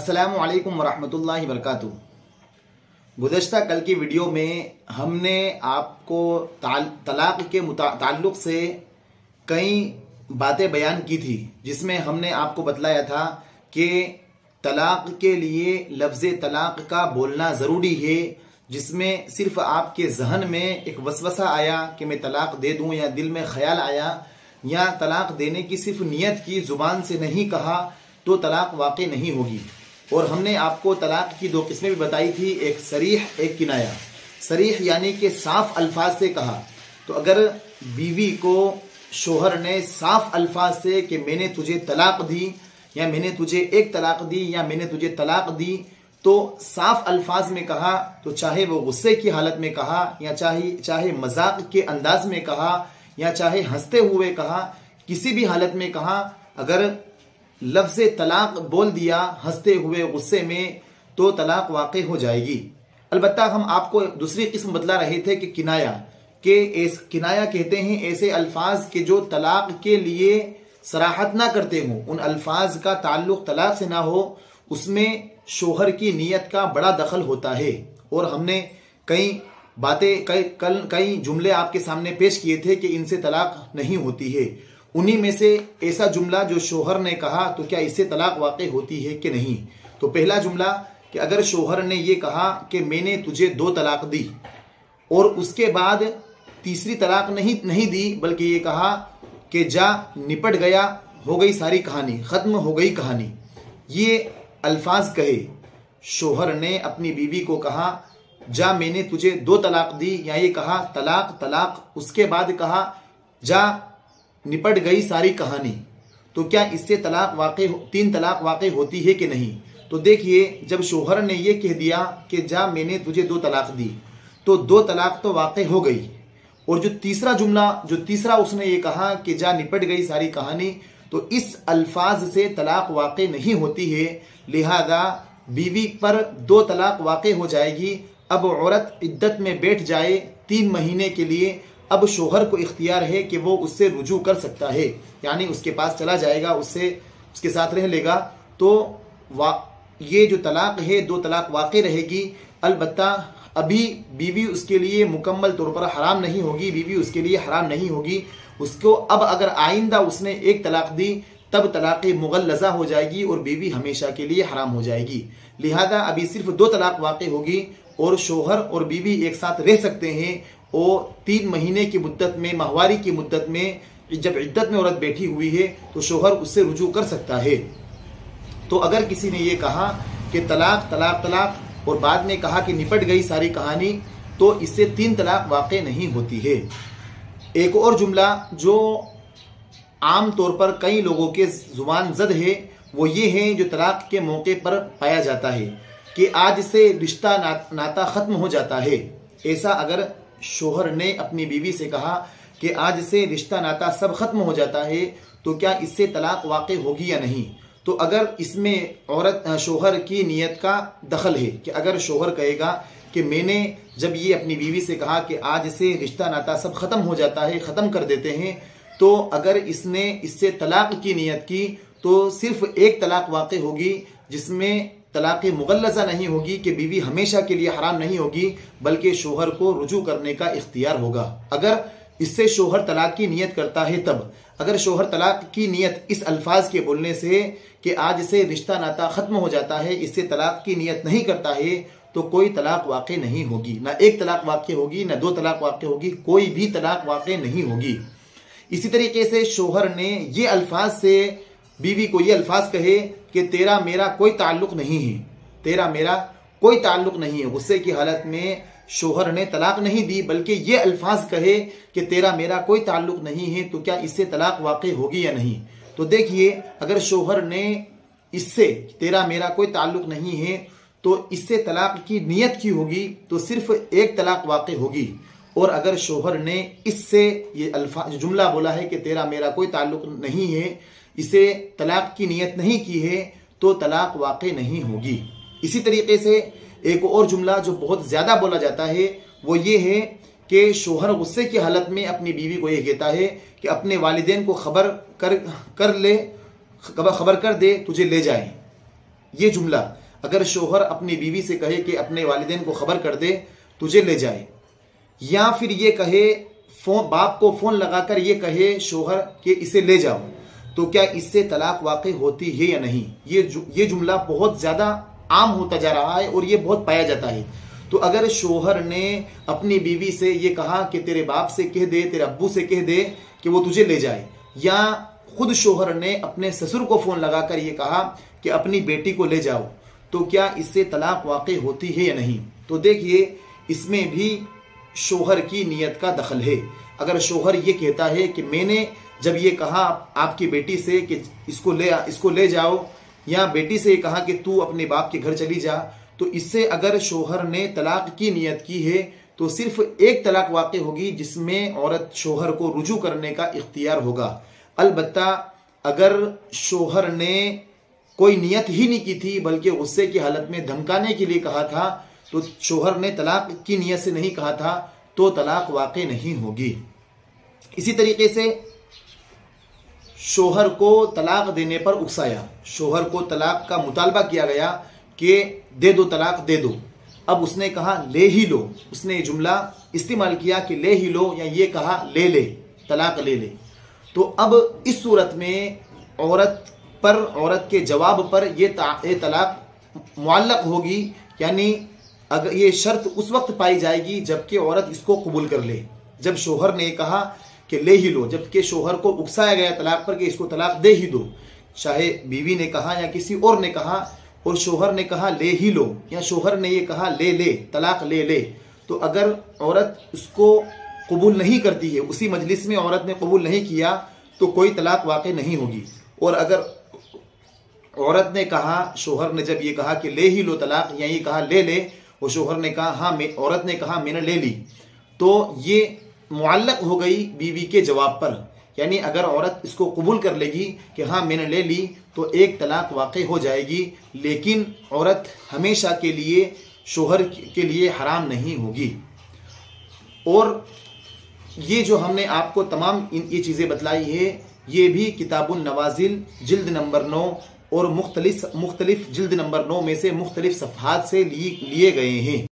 अस्सलामु अलैकुम वरहमतुल्लाहि वबरकातुहू। गुज़श्ता कल की वीडियो में हमने आपको तलाक़ के ताल्लुक़ से कई बातें बयान की थी, जिसमें हमने आपको बतलाया था कि तलाक़ के लिए लफ्ज़ तलाक़ का बोलना ज़रूरी है, जिसमें सिर्फ आपके जहन में एक वसवसा आया कि मैं तलाक़ दे दूँ, या दिल में ख्याल आया या तलाक़ देने की सिर्फ नियत की, ज़ुबान से नहीं कहा तो तलाक़ वाक़ई नहीं होगी। और हमने आपको तलाक़ की दो किस्में भी बताई थी, एक सरीह एक किनाया। सरीह यानी कि साफ अल्फाज से कहा, तो अगर बीवी को शोहर ने साफ अल्फाज से कि मैंने तुझे तलाक़ दी, या मैंने तुझे एक तलाक़ दी, या मैंने तुझे तलाक़ दी, तो साफ अल्फाज में कहा, तो चाहे वो गुस्से की हालत में कहा, या चाहे मजाक के अंदाज में कहा, या चाहे हंसते हुए कहा, किसी भी हालत में कहा, अगर लफ्ज़ तलाक़ बोल दिया हंसते हुए गुस्से में, तो तलाक़ वाक़ई हो जाएगी। अलबत्ता हम आपको दूसरी किस्म बतला रहे थे कि किनाया, किनाया कहते हैं ऐसे अल्फाज के जो तलाक़ के लिए सराहत ना करते हो, उन अल्फाज का ताल्लुक़ तलाक़ से ना हो, उसमें शोहर की नीयत का बड़ा दखल होता है। और हमने कई जुमले आपके सामने पेश किए थे कि इनसे तलाक़ नहीं होती है। उन्हीं में से ऐसा जुमला जो शोहर ने कहा, तो क्या इससे तलाक़ वाक़ई होती है कि नहीं। तो पहला जुमला कि अगर शोहर ने ये कहा कि मैंने तुझे 2 तलाक़ दी, और उसके बाद तीसरी तलाक़ नहीं दी, बल्कि ये कहा कि जा निपट गया, हो गई सारी कहानी, ख़त्म हो गई कहानी, ये अल्फाज कहे, शोहर ने अपनी बीवी को कहा जा मैंने तुझे 2 तलाक़ दी, या ये कहा तलाक़, उसके बाद कहा जा निपट गई सारी कहानी, तो क्या इससे 3 तलाक़ वाक़ई होती है कि नहीं। तो देखिए, जब शोहर ने यह कह दिया कि जा मैंने तुझे 2 तलाक़ दी, तो 2 तलाक़ तो वाक़ई हो गई। और जो तीसरा उसने ये कहा कि जा निपट गई सारी कहानी, तो इस अल्फाज से तलाक़ वाक़ई नहीं होती है। लिहाजा बीवी पर 2 तलाक़ वाक़ई हो जाएगी। अब औरत इद्दत में बैठ जाए 3 महीने के लिए, अब शोहर को इख्तियार है कि वो उससे रुजू कर सकता है, यानी उसके पास चला जाएगा, उसके साथ रह लेगा, तो ये जो तलाक़ है 2 तलाक़ वाक़ई रहेगी। अलबत्ता अभी बीवी उसके लिए मुकम्मल तौर पर हराम नहीं होगी, बीवी उसके लिए हराम नहीं होगी। उसको अब अगर आइंदा उसने 1 तलाक़ दी, तब तलाक़ मुग़ल्लज़ा हो जाएगी और बीवी हमेशा के लिए हराम हो जाएगी। लिहाजा अभी सिर्फ 2 तलाक़ वाक़ई होगी, और शोहर और बीवी एक साथ रह सकते हैं। और 3 महीने की मुद्दत में, माहवारी की मुद्दत में, जब इद्दत में औरत बैठी हुई है, तो शोहर उससे रुजू कर सकता है। तो अगर किसी ने ये कहा कि तलाक़ और बाद में कहा कि निपट गई सारी कहानी, तो इससे 3 तलाक़ वाक़ई नहीं होती है। एक और जुमला जो आम तौर पर कई लोगों के जुबान ज़द है, वो ये है जो तलाक़ के मौके पर पाया जाता है कि आज से रिश्ता नाता ख़त्म हो जाता है। ऐसा अगर शोहर ने अपनी बीवी से कहा कि आज से रिश्ता नाता सब ख़त्म हो जाता है, तो क्या इससे तलाक़ वाक़ई होगी या नहीं। तो अगर इसमें शोहर की नीयत का दखल है कि अगर शोहर कहेगा कि मैंने जब ये अपनी बीवी से कहा कि आज से रिश्ता नाता सब ख़त्म हो जाता है, ख़त्म कर देते हैं, तो अगर इसने इससे तलाक़ की नीयत की, तो सिर्फ 1 तलाक़ वाक़ई होगी, जिसमें तलाक़ मुग़ल्लज़ा नहीं होगी कि बीवी हमेशा के लिए हराम नहीं होगी, बल्कि शोहर को रुजू करने का इख्तियार होगा। अगर इससे शोहर तलाक़ की नीयत करता है तब, अगर शोहर तलाक़ की नीयत इस अल्फाज के बोलने से कि आज से रिश्ता नाता ख़त्म हो जाता है, इससे तलाक़ की नीयत नहीं करता है, तो कोई तलाक़ वाक़ई नहीं होगी। ना 1 तलाक़ वाक़ई होगी, ना 2 तलाक़ वाक़ई होगी, कोई भी तलाक़ वाक़ई नहीं होगी। इसी तरीके से शोहर ने ये अल्फाज से बीवी को ये अल्फाज कहे कि तेरा मेरा कोई ताल्लुक़ नहीं है, तेरा मेरा कोई ताल्लुक़ नहीं है, गुस्से की हालत में शोहर ने तलाक़ नहीं दी, बल्कि ये अल्फाज कहे कि तेरा मेरा कोई ताल्लुक़ नहीं है, तो क्या इससे तलाक़ वाक़ई होगी या नहीं। तो देखिए, अगर शोहर ने इससे तेरा मेरा कोई ताल्लुक़ नहीं है, तो इससे तलाक़ की नीयत की होगी, तो सिर्फ 1 तलाक़ वाक़ई होगी। और अगर शोहर ने इससे ये अल्फाज जुमला बोला है कि तेरा मेरा कोई ताल्लुक़ नहीं है, इसे तलाक़ की नीयत नहीं की है, तो तलाक़ वाक़ई नहीं होगी। इसी तरीके से एक और जुमला जो बहुत ज़्यादा बोला जाता है, वो ये है कि शोहर गुस्से की हालत में अपनी बीवी को ये कहता है कि अपने वालिदैन को खबर कर दे तुझे ले जाए। ये जुमला अगर शोहर अपनी बीवी से कहे कि अपने वालिदैन को खबर कर दे तुझे ले जाए, या फिर ये कहे बाप को फोन लगाकर ये कहे शोहर कि इसे ले जाओ, तो क्या इससे तलाक वाक़ई होती है या नहीं? ये जुमला बहुत ज्यादा आम होता जा रहा है और ये बहुत पाया जाता है। तो अगर शोहर ने अपनी बीवी से ये कहा कि तेरे बाप से कह दे, तेरे अब्बू से कह दे कि वो तुझे ले जाए, या खुद शोहर ने अपने ससुर को फोन लगाकर ये कहा कि अपनी बेटी को ले जाओ, तो क्या इससे तलाक वाक़ई होती है या नहीं? तो देखिए, इसमें भी शोहर की नीयत का दखल है। अगर शोहर ये कहता है कि मैंने जब ये कहा आपकी बेटी से कि इसको ले जाओ, या बेटी से ये कहा कि तू अपने बाप के घर चली जा, तो इससे अगर शोहर ने तलाक की नीयत की है तो सिर्फ एक तलाक वाक़ई होगी जिसमें औरत शोहर को रुजू करने का इख्तियार होगा। अलबत्ता अगर शोहर ने कोई नियत ही नहीं की थी बल्कि गुस्से की हालत में धमकाने के लिए कहा था, तो शोहर ने तलाक की नियत से नहीं कहा था, तो तलाक वाक़ई नहीं होगी। इसी तरीके से शोहर को तलाक देने पर उकसाया, शोहर को तलाक का मुतालबा किया गया कि दे दो, तलाक दे दो। अब उसने कहा ले ही लो, उसने जुमला इस्तेमाल किया कि ले ही लो, या ये कहा ले ले, तलाक ले ले। तो अब इस सूरत में औरत के जवाब पर ये तलाक मुअल्लक होगी, यानी अगर ये शर्त उस वक्त पाई जाएगी जबकि औरत इसको कबूल कर ले। जब शोहर ने कहा कि ले ही लो, जबकि शोहर को उकसाया गया तलाक पर कि इसको तलाक दे ही दो, चाहे बीवी ने कहा या किसी और ने कहा, और शोहर ने कहा ले ही लो, या शोहर ने ये कहा ले ले, तलाक ले ले, तो अगर औरत उसको कबूल नहीं करती है, उसी मजलिस में औरत ने कबूल नहीं किया, तो कोई तलाक वाक़ई नहीं होगी। और अगर औरत ने कहा, शोहर ने जब ये कहा कि ले ही लो तलाक, या ये कहा ले ले, और शोहर ने कहा हाँ, औरत ने कहा मैंने ले ली, तो ये मुअल्लक हो गई बीवी के जवाब पर। यानी अगर औरत इसको कबूल कर लेगी कि हाँ मैंने ले ली, तो एक तलाक वाक़ई हो जाएगी, लेकिन औरत हमेशा के लिए शोहर के लिए हराम नहीं होगी। और ये जो हमने आपको तमाम ये चीज़ें बतलाई है, ये भी किताबुन नवाजिल जिल्द नंबर 9 और मुख्तलिफ जिल्द नंबर 9 में से मुख्तलिफ सफ़हात से लिए गए हैं।